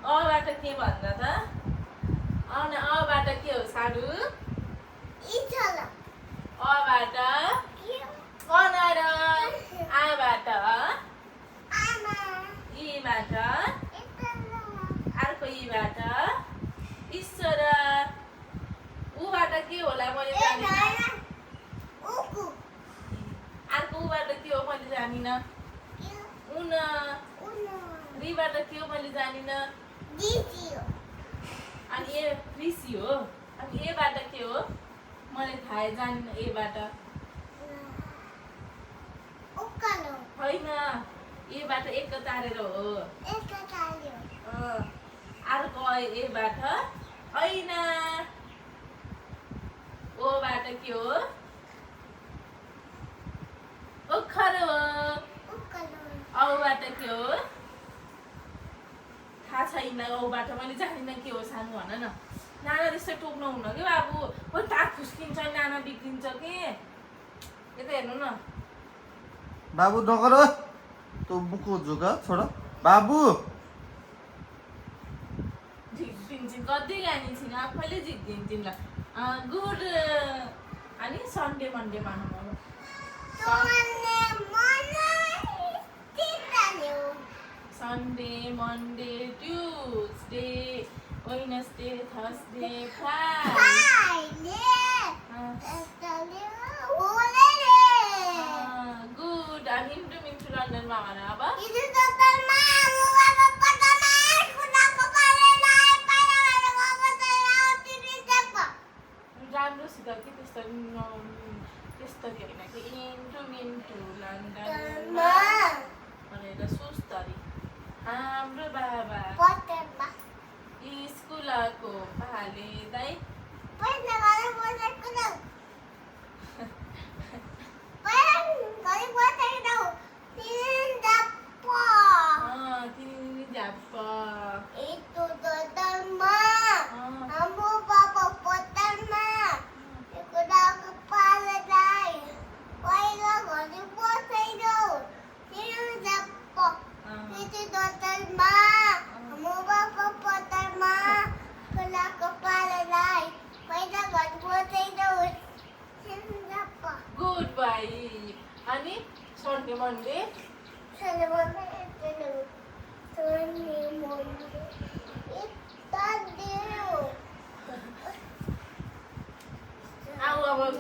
अबाट के भन्छ त अनि अबाट के हो साडु अबाट कनर आबाट ईबाट अर्को ईबाट ईश्वर उबाट के होला मैले जानिनँ अर्को उबाट के हो मैले जानिनँ उन रीबाट के हो मैले जानिनँ अनि ए ऋषि हो अनि एबाट के हो मैले थाहै जानिनँ एबाट होइन एबाट एक तारेर हो अर्को एबाट ऐना ओबाट के हो ओखर हो औबाट के हो थाहा छैन औबाट मैले जानिनँ के हो सानो भन न नाना त्यस्तै टोक्नु हुन कि बाबु कोही ताक खुस्किन्छ नाना बिग्रिन्छ कि यता हेर्नु न बाबू नगर तो मुख झुका छोड बाबू झिक्दिन्छन् कति जानिन्छन् आफैले झिक्दिन्छन् ल गुड अनि सन्डे मन्डे मानौँ Sunday Monday Tuesday Wednesday Thursday Friday good अनि मिन्टु लन्डनमा भन अब राम्रोसित कि त्यस्तो त्यस्तो के होइन कि मिन्टु लन्डनमा भनेर सुस्तरी हाम्रो बाबा स्कुलको पालेलाई तिनी झ्याप्प गुड बाई अनि सन्डे मन्डे अब